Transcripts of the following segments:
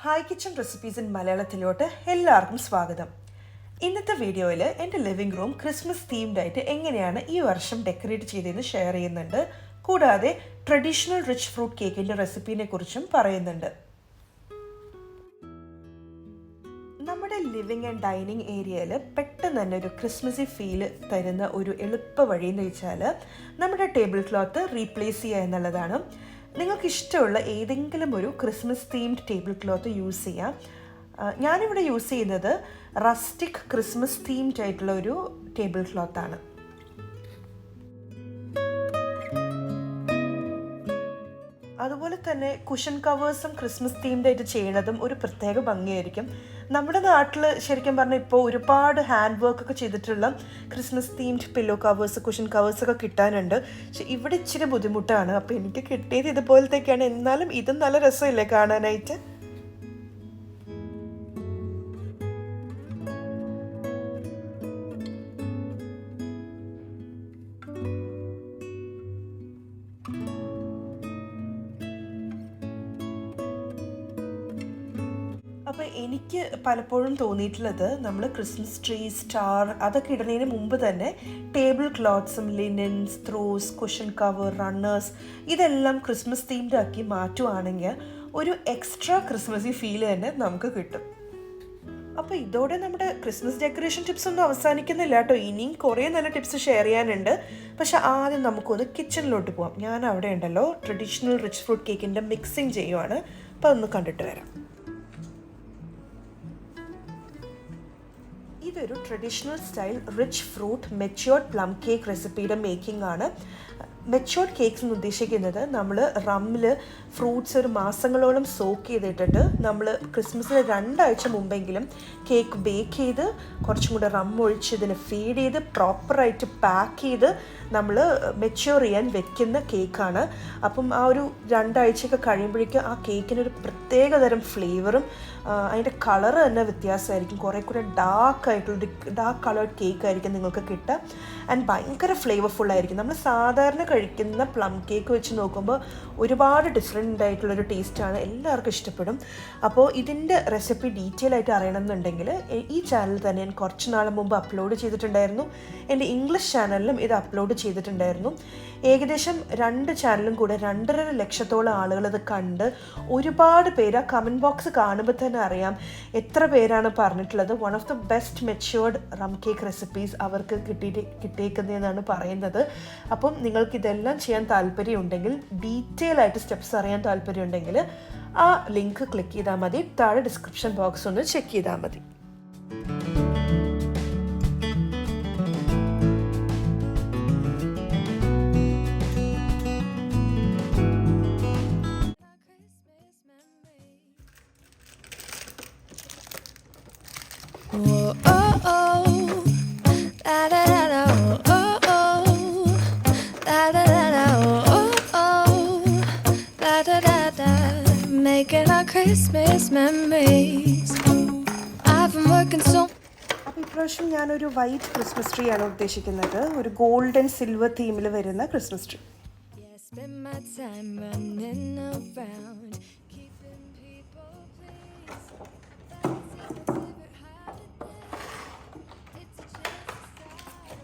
Hi kitchen recipes in മലയാളത്തിലോട്ട് എല്ലാവർക്കും സ്വാഗതം. ഇന്നത്തെ വീഡിയോയിൽ എൻ്റെ ലിവിംഗ് റൂം ക്രിസ്മസ് തീംഡ് ആയിട്ട് എങ്ങനെയാണ് ഈ വർഷം ഡെക്കറേറ്റ് ചെയ്തതെന്ന് ഷെയർ ചെയ്യുന്നുണ്ട്. കൂടാതെ ട്രഡീഷണൽ റിച്ച് ഫ്രൂട്ട് കേക്കിൻ്റെ റെസിപ്പീനെ കുറിച്ചും പറയുന്നുണ്ട്. നമ്മുടെ ലിവിങ് ആൻഡ് ഡൈനിങ് ഏരിയയിൽ പെട്ടെന്ന് തന്നെ ഒരു ക്രിസ്മസി ഫീൽ തരുന്ന ഒരു എളുപ്പ വഴി എന്ന് വെച്ചാൽ നമ്മുടെ ടേബിൾ ക്ലോത്ത് റീപ്ലേസ് ചെയ്യുക എന്നുള്ളതാണ്. നിങ്ങൾക്ക് ഇഷ്ടമുള്ള ഏതെങ്കിലും ഒരു Christmas themed table cloth use ചെയ്യാം. ഞാനിവിടെ യൂസ് ചെയ്യുന്നത് റസ്റ്റിക് ക്രിസ്മസ് തീംഡ് ആയിട്ടുള്ള ഒരു ടേബിൾ ക്ലോത്താണ്. അതുപോലെ തന്നെ കുഷൻ കവേഴ്സും ക്രിസ്മസ് തീംഡ് ആയിട്ട് ചെയ്യുന്നതും ഒരു പ്രത്യേക ഭംഗിയായിരിക്കും. നമ്മുടെ നാട്ടിൽ ശരിക്കും പറഞ്ഞാൽ ഇപ്പോൾ ഒരുപാട് ഹാൻഡ് വർക്ക് ഒക്കെ ചെയ്തിട്ടുള്ള Christmas themed pillow covers, cushion കവേഴ്സൊക്കെ കിട്ടാനുണ്ട്. പക്ഷെ ഇവിടെ ഇച്ചിരി ബുദ്ധിമുട്ടാണ്. അപ്പോൾ എനിക്ക് കിട്ടിയത് ഇതുപോലത്തേക്കാണ്. എന്നാലും ഇതും നല്ല രസമില്ലേ കാണാനായിട്ട്. അപ്പോൾ എനിക്ക് പലപ്പോഴും തോന്നിയിട്ടുള്ളത് നമ്മൾ ക്രിസ്മസ് ട്രീ, സ്റ്റാർ അതൊക്കെ ഇടുന്നതിന് മുമ്പ് തന്നെ ടേബിൾ ക്ലോത്ത്സും linens, throws, cushion cover, runners ഇതെല്ലാം ക്രിസ്മസ് തീംഡ് ആക്കി മാറ്റുവാണെങ്കിൽ ഒരു എക്സ്ട്രാ ക്രിസ്മസി ഫീൽ തന്നെ നമുക്ക് കിട്ടും. അപ്പോൾ ഇതോടെ നമ്മുടെ ക്രിസ്മസ് ഡെക്കറേഷൻ ടിപ്സ് ഒന്നും അവസാനിക്കുന്നില്ല കേട്ടോ. ഇനിയും കുറേ നല്ല ടിപ്സ് ഷെയർ ചെയ്യാനുണ്ട്. പക്ഷെ ആദ്യം നമുക്കൊന്ന് കിച്ചണിലോട്ട് പോകാം. ഞാൻ അവിടെ ഉണ്ടല്ലോ ട്രഡീഷണൽ റിച്ച് ഫ്രൂട്ട് കേക്കിൻ്റെ മിക്സിങ് ചെയ്യുവാണ്. അപ്പോൾ അതൊന്ന് കണ്ടിട്ട് വരാം. ഇതൊരു traditional style rich fruit matured plum cake റെസിപ്പിയുടെ മേക്കിംഗ് ആണ്. മെച്യൂർഡ് കേക്ക്സ് എന്ന് ഉദ്ദേശിക്കുന്നത് നമ്മൾ റമ്മിൽ ഫ്രൂട്ട്സ് ഒരു മാസങ്ങളോളം സോക്ക് ചെയ്തിട്ടിട്ട് നമ്മൾ ക്രിസ്മസിന് 2 ആഴ്ച മുമ്പെങ്കിലും കേക്ക് ബേക്ക് ചെയ്ത് കുറച്ചും കൂടെ റം ഒഴിച്ച് ഇതിനെ ഫീഡ് ചെയ്ത് പ്രോപ്പറായിട്ട് പാക്ക് ചെയ്ത് നമ്മൾ മെച്യൂർ ചെയ്യാൻ വെക്കുന്ന കേക്കാണ്. അപ്പം ആ ഒരു 2 ആഴ്ചയൊക്കെ കഴിയുമ്പോഴേക്കും ആ കേക്കിനൊരു പ്രത്യേക തരം ഫ്ലേവറും അതിൻ്റെ കളറ് തന്നെ വ്യത്യാസമായിരിക്കും. കുറേ കൂടെ ഡാർക്ക് കളേർഡ് കേക്ക് ആയിരിക്കും നിങ്ങൾക്ക് കിട്ടുക. ആൻഡ് ഭയങ്കര ഫ്ലേവർഫുള്ളായിരിക്കും. നമ്മൾ സാധാരണ കഴിക്കുന്ന പ്ലം കേക്ക് വെച്ച് നോക്കുമ്പോൾ ഒരുപാട് ഡിഫറെൻ്റ് ആയിട്ടുള്ളൊരു ടേസ്റ്റാണ്. എല്ലാവർക്കും ഇഷ്ടപ്പെടും. അപ്പോൾ ഇതിൻ്റെ റെസിപ്പി ഡീറ്റെയിൽ ആയിട്ട് അറിയണമെന്നുണ്ടെങ്കിൽ ഈ ചാനൽ തന്നെ ഞാൻ കുറച്ച് നാൾ മുമ്പ് അപ്ലോഡ് ചെയ്തിട്ടുണ്ടായിരുന്നു. എൻ്റെ ഇംഗ്ലീഷ് ചാനലിലും ഇത് അപ്ലോഡ് ചെയ്തിട്ടുണ്ടായിരുന്നു. ഏകദേശം 2 ചാനലും കൂടെ 2.5 ലക്ഷത്തോളം ആളുകൾ ഇത് കണ്ട് ഒരുപാട് പേര് ആ കമൻറ്റ് ബോക്സ് കാണുമ്പോൾ തന്നെ അറിയാം എത്ര പേരാണ് പറഞ്ഞിട്ടുള്ളത് one of the best matured rum cake recipes അവർക്ക് കിട്ടിയേക്കുന്നതെന്നാണ് പറയുന്നത്. അപ്പം നിങ്ങൾക്കിതെല്ലാം ചെയ്യാൻ താല്പര്യമുണ്ടെങ്കിൽ, ഡീറ്റെയിൽ ആയിട്ട് സ്റ്റെപ്സ് അറിയാൻ താല്പര്യമുണ്ടെങ്കിൽ ആ ലിങ്ക് ക്ലിക്ക് ചെയ്താൽ മതി. താഴെ ഡിസ്ക്രിപ്ഷൻ ബോക്സ് ഒന്ന് ചെക്ക് ചെയ്താൽ മതി. Making our Christmas memories. I've been working so. അപ്പോൾ ഇപ്രാവശ്യം ഞാനൊരു വൈറ്റ് ക്രിസ്മസ് ട്രീ ആണ് ഉദ്ദേശിക്കുന്നത്. ഒരു ഗോൾഡ് ആൻഡ് സിൽവർ തീമിൽ വരുന്ന Christmas tree. Yeah, spend my time running around, keeping people pleased.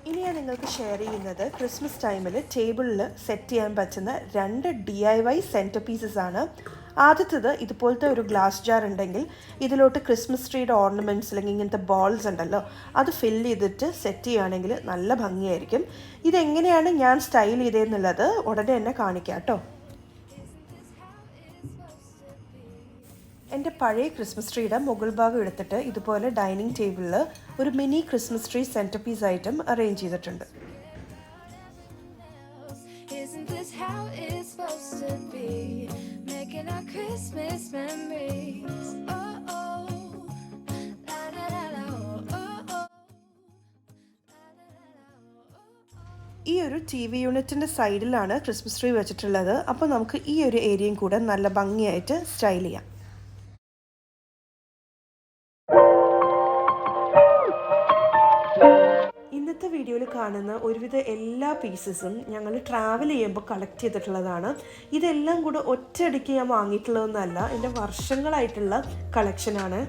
ഇനി ഞാൻ നിങ്ങൾക്ക് ഷെയർ ചെയ്യുന്നത് ക്രിസ്മസ് ടൈമിൽ ടേബിളിൽ സെറ്റ് ചെയ്യാൻ പറ്റുന്ന 2 DIY സെൻറ്റർ പീസസ് ആണ്. ആദ്യത്തേത് ഇതുപോലത്തെ ഒരു ഗ്ലാസ് ജാർ ഉണ്ടെങ്കിൽ ഇതിലോട്ട് ക്രിസ്മസ് ട്രീയുടെ ഓർണമെൻറ്റ്സ് അല്ലെങ്കിൽ ഇങ്ങനത്തെ ബോൾസ് ഉണ്ടല്ലോ അത് ഫില്ല് ചെയ്തിട്ട് സെറ്റ് ചെയ്യുകയാണെങ്കിൽ നല്ല ഭംഗിയായിരിക്കും. ഇതെങ്ങനെയാണ് ഞാൻ സ്റ്റൈൽ ചെയ്തതെന്നുള്ളത് ഉടനെ തന്നെ കാണിക്കാം കേട്ടോ. എൻ്റെ പഴയ ക്രിസ്മസ് ട്രീയുടെ മുകൾ ഭാഗം എടുത്തിട്ട് ഇതുപോലെ ഡൈനിങ് ടേബിളിൽ ഒരു mini Christmas tree centre piece ആയിട്ടും അറേഞ്ച് ചെയ്തിട്ടുണ്ട്. Isn't this how it's supposed to be? Making our Christmas memories. Oh oh, la la la la, oh oh. ഈ ഒരു TV യൂണിറ്റിൻ്റെ സൈഡിലാണ് ക്രിസ്മസ് ട്രീ വെച്ചിട്ടുള്ളത്. അപ്പോൾ നമുക്ക് ഈ ഒരു ഏരിയയും കൂടെ നല്ല ഭംഗിയായിട്ട് സ്റ്റൈൽ ചെയ്യാം. ഇന്നത്തെ വീഡിയോയിൽ കാണുന്ന ഒരുവിധ എല്ലാ പീസസും ഞങ്ങൾ ട്രാവൽ ചെയ്യുമ്പോൾ കളക്ട് ചെയ്തിട്ടുള്ളതാണ്. ഇതെല്ലാം കൂടെ ഒറ്റയടിക്ക് ഞാൻ വാങ്ങിയിട്ടുള്ളതൊന്നുമല്ല, എൻ്റെ വർഷങ്ങളായിട്ടുള്ള കളക്ഷനാണ്.